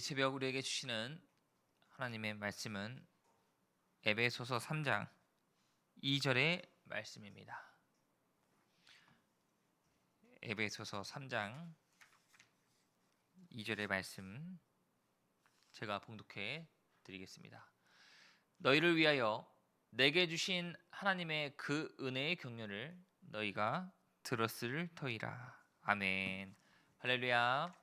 새벽 우리에게 주시는 하나님의 말씀은 에베소서 3장 2절의 말씀입니다. 에베소서 3장 2절의 말씀 제가 봉독해 드리겠습니다. 너희를 위하여 내게 주신 하나님의 그 은혜의 경륜을 너희가 들었을 터이라. 아멘. 할렐루야.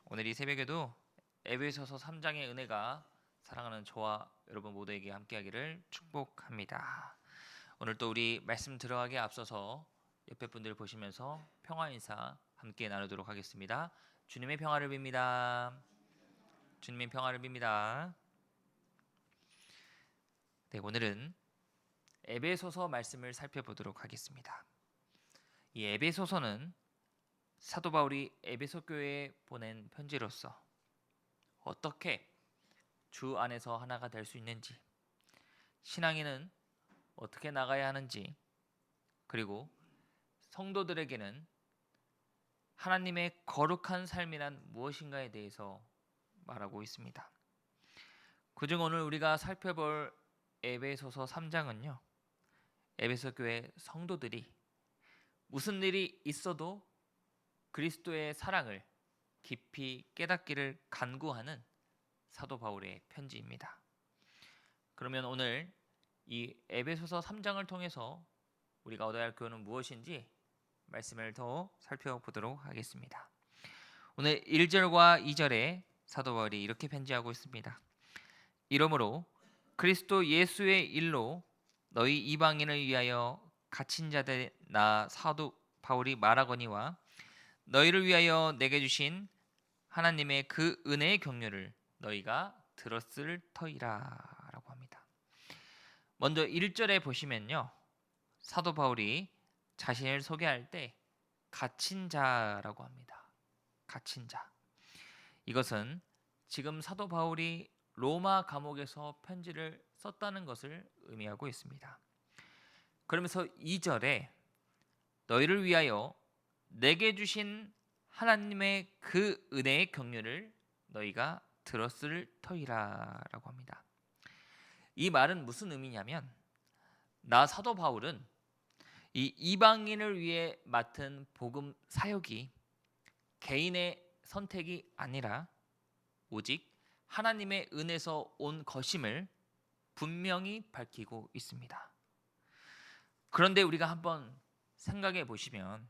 오늘 이 새벽에도 에베소서 3장의 은혜가 사랑하는 저와 여러분 모두에게 함께하기를 축복합니다. 오늘 또 우리 말씀 들어가기에 앞서서 옆에 분들 보시면서 평화 인사 함께 나누도록 하겠습니다. 주님의 평화를 빕니다. 주님의 평화를 빕니다. 네, 오늘은 에베소서 말씀을 살펴보도록 하겠습니다. 이 에베소서는 사도 바울이 에베소 교회에 보낸 편지로서 어떻게 주 안에서 하나가 될 수 있는지, 신앙인은 어떻게 나가야 하는지, 그리고 성도들에게는 하나님의 거룩한 삶이란 무엇인가에 대해서 말하고 있습니다. 그중 오늘 우리가 살펴볼 에베소서 3장은요, 에베소 교회 성도들이 무슨 일이 있어도 그리스도의 사랑을 깊이 깨닫기를 간구하는 사도 바울의 편지입니다. 그러면 오늘 이 에베소서 3장을 통해서 우리가 얻어야 할 교훈은 무엇인지 말씀을 더 살펴보도록 하겠습니다. 오늘 1절과 2절에 사도 바울이 이렇게 편지하고 있습니다. 이러므로 그리스도 예수의 일로 너희 이방인을 위하여 갇힌 자들 나 사도 바울이 말하거니와 너희를 위하여 내게 주신 하나님의 그 은혜의 경륜을 너희가 들었을 터이라 라고 합니다. 먼저 1절에 보시면요, 사도 바울이 자신을 소개할 때 갇힌 자라고 합니다. 갇힌 자. 이것은 지금 사도 바울이 로마 감옥에서 편지를 썼다는 것을 의미하고 있습니다. 그러면서 2절에 너희를 위하여 내게 주신 하나님의 그 은혜의 경륜을 너희가 들었을 터이라 라고 합니다. 이 말은 무슨 의미냐면, 나 사도 바울은 이 이방인을 위해 맡은 복음 사역이 개인의 선택이 아니라 오직 하나님의 은혜에서 온 것임을 분명히 밝히고 있습니다. 그런데 우리가 한번 생각해 보시면,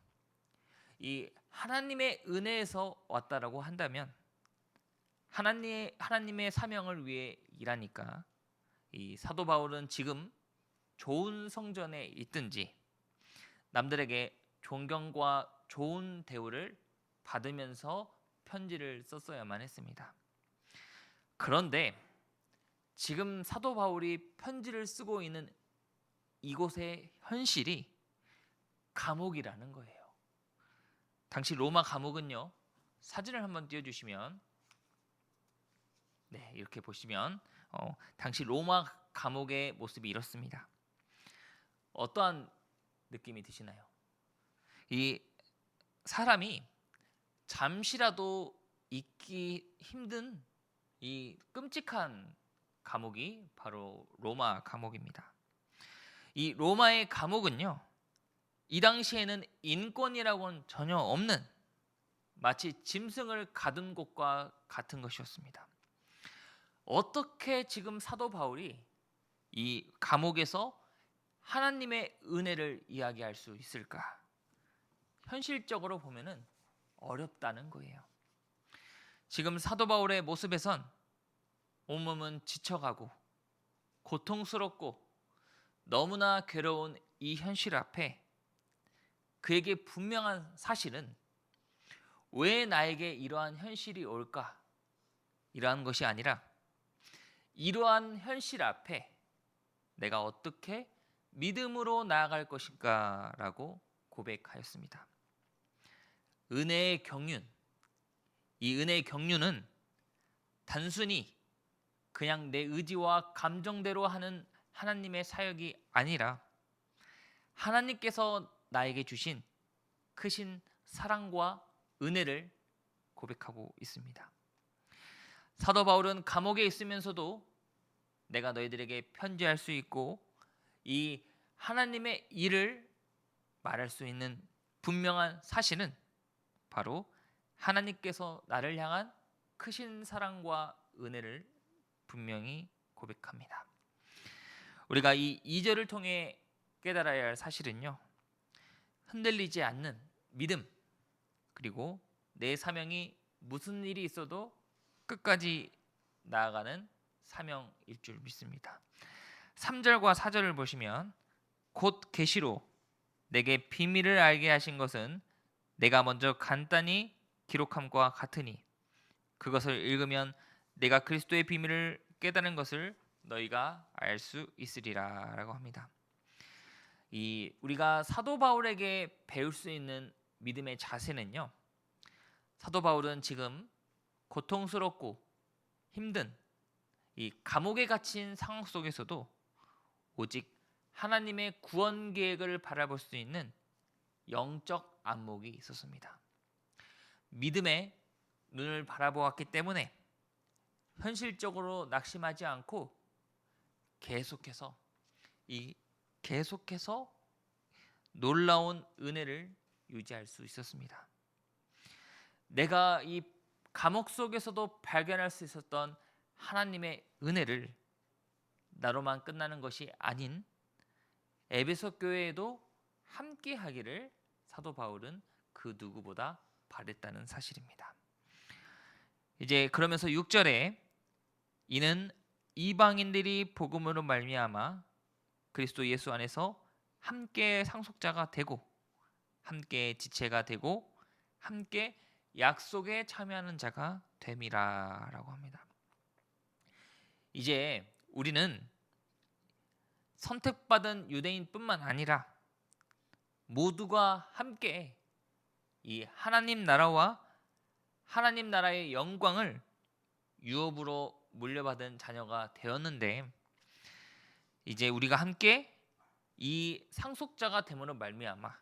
이 하나님의 은혜에서 왔다라고 한다면 하나님의 사명을 위해 일하니까 이 사도 바울은 지금 좋은 성전에 있든지 남들에게 존경과 좋은 대우를 받으면서 편지를 썼어야만 했습니다. 그런데 지금 사도 바울이 편지를 쓰고 있는 이곳의 현실이 감옥이라는 거예요. 당시 로마 감옥은요, 사진을 한번 띄워주시면, 네, 이렇게 보시면 당시 로마 감옥의 모습이 이렇습니다. 어떠한 느낌이 드시나요? 이 사람이 잠시라도 있기 힘든 이 끔찍한 감옥이 바로 로마 감옥입니다. 이 로마의 감옥은요, 이 당시에는 인권이라고는 전혀 없는 마치 짐승을 가둔 곳과 같은 것이었습니다. 어떻게 지금 사도 바울이 이 감옥에서 하나님의 은혜를 이야기할 수 있을까? 현실적으로 보면은 어렵다는 거예요. 지금 사도 바울의 모습에선 온몸은 지쳐가고 고통스럽고 너무나 괴로운 이 현실 앞에 그에게 분명한 사실은 왜 나에게 이러한 현실이 올까? 이러한 것이 아니라 이러한 현실 앞에 내가 어떻게 믿음으로 나아갈 것인가 라고 고백하였습니다. 은혜의 경륜, 이 은혜의 경륜은 단순히 그냥 내 의지와 감정대로 하는 하나님의 사역이 아니라 하나님께서 나에게 주신 크신 사랑과 은혜를 고백하고 있습니다. 사도 바울은 감옥에 있으면서도 내가 너희들에게 편지할 수 있고 이 하나님의 일을 말할 수 있는 분명한 사실은 바로 하나님께서 나를 향한 크신 사랑과 은혜를 분명히 고백합니다. 우리가 이 2절을 통해 깨달아야 할 사실은요, 흔들리지 않는 믿음, 그리고 내 사명이 무슨 일이 있어도 끝까지 나아가는 사명일 줄 믿습니다. 3절과 4절을 보시면 곧 계시로 내게 비밀을 알게 하신 것은 내가 먼저 간단히 기록함과 같으니 그것을 읽으면 내가 그리스도의 비밀을 깨달은 것을 너희가 알 수 있으리라 라고 합니다. 우리가 사도 바울에게 배울 수 있는 믿음의 자세는요, 사도 바울은 지금 고통스럽고 힘든 이 감옥에 갇힌 상황 속에서도 오직 하나님의 구원 계획을 바라볼 수 있는 영적 안목이 있었습니다. 믿음의 눈을 바라보았기 때문에 현실적으로 낙심하지 않고 계속해서 놀라운 은혜를 유지할 수 있었습니다. 내가 이 감옥 속에서도 발견할 수 있었던 하나님의 은혜를 나로만 끝나는 것이 아닌 에베소 교회에도 함께 하기를 사도 바울은 그 누구보다 바랬다는 사실입니다. 이제 그러면서 6절에 이는 이방인들이 복음으로 말미암아 그리스도 예수 안에서 함께 상속자가 되고 함께 지체가 되고 함께 약속에 참여하는 자가 됨이라라고 합니다. 이제 우리는 선택받은 유대인뿐만 아니라 모두가 함께 이 하나님 나라와 하나님 나라의 영광을 유업으로 물려받은 자녀가 되었는데, 이제 우리가 함께 이 상속자가 됨으로 말미암아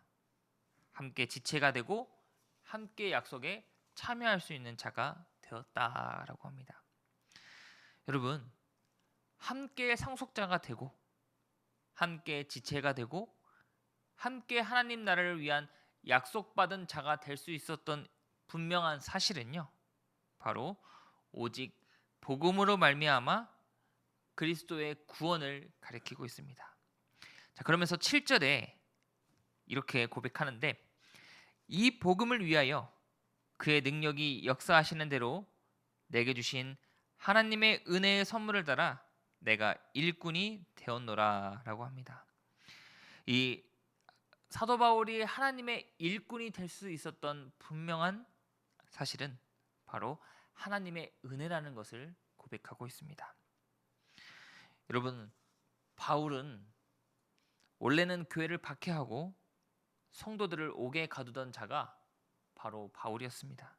함께 지체가 되고 함께 약속에 참여할 수 있는 자가 되었다라고 합니다. 여러분, 함께 상속자가 되고 함께 지체가 되고 함께 하나님 나라를 위한 약속받은 자가 될 수 있었던 분명한 사실은요, 바로 오직 복음으로 말미암아 그리스도의 구원을 가리키고 있습니다. 자, 그러면서 7절에 이렇게 고백하는데, 이 복음을 위하여 그의 능력이 역사하시는 대로 내게 주신 하나님의 은혜의 선물을 따라 내가 일꾼이 되었노라 라고 합니다. 이 사도 바울이 하나님의 일꾼이 될 수 있었던 분명한 사실은 바로 하나님의 은혜라는 것을 고백하고 있습니다. 여러분, 바울은 원래는 교회를 박해하고 성도들을 옥에 가두던 자가 바로 바울이었습니다.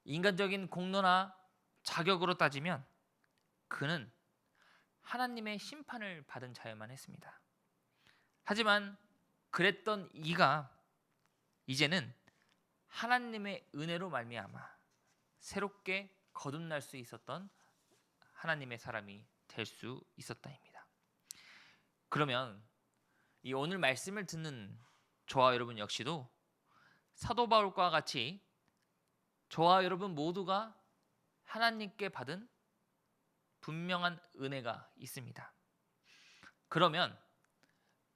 인간적인 공로나 자격으로 따지면 그는 하나님의 심판을 받은 자여만 했습니다. 하지만 그랬던 이가 이제는 하나님의 은혜로 말미암아 새롭게 거듭날 수 있었던 하나님의 사람이 될 수 있었다입니다. 그러면 이 오늘 말씀을 듣는 저와 여러분 역시도 사도 바울과 같이 저와 여러분 모두가 하나님께 받은 분명한 은혜가 있습니다. 그러면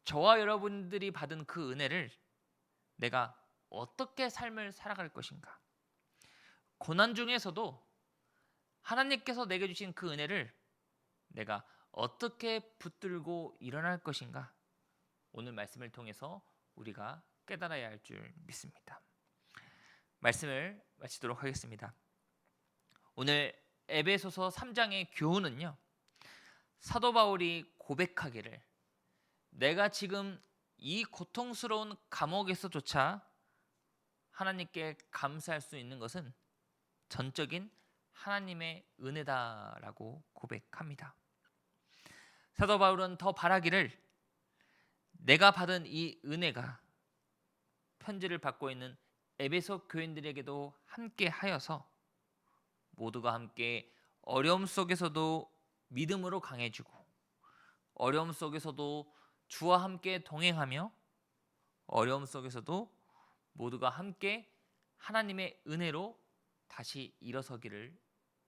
저와 여러분들이 받은 그 은혜를 내가 어떻게 삶을 살아갈 것인가? 고난 중에서도 하나님께서 내게 주신 그 은혜를 내가 어떻게 붙들고 일어날 것인가? 오늘 말씀을 통해서 우리가 깨달아야 할 줄 믿습니다. 말씀을 마치도록 하겠습니다. 오늘 에베소서 3장의 교훈은요, 사도 바울이 고백하기를 내가 지금 이 고통스러운 감옥에서조차 하나님께 감사할 수 있는 것은 전적인 하나님의 은혜다라고 고백합니다. 사도 바울은 더 바라기를 내가 받은 이 은혜가 편지를 받고 있는 에베소 교인들에게도 함께 하여서 모두가 함께 어려움 속에서도 믿음으로 강해지고 어려움 속에서도 주와 함께 동행하며 어려움 속에서도 모두가 함께 하나님의 은혜로 다시 일어서기를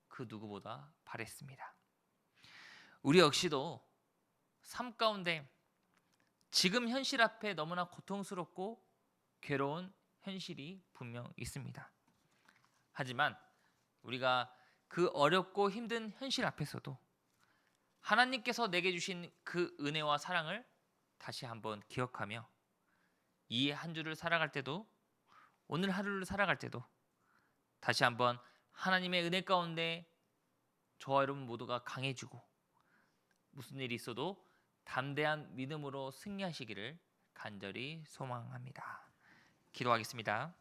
그 누구보다 바랬습니다. 우리 역시도 삶 가운데 지금 현실 앞에 너무나 고통스럽고 괴로운 현실이 분명 있습니다. 하지만 우리가 그 어렵고 힘든 현실 앞에서도 하나님께서 내게 주신 그 은혜와 사랑을 다시 한번 기억하며 이 한 주를 살아갈 때도 오늘 하루를 살아갈 때도 다시 한번 하나님의 은혜 가운데 저와 여러분 모두가 강해지고 무슨 일이 있어도 담대한 믿음으로 승리하시기를 간절히 소망합니다. 기도하겠습니다.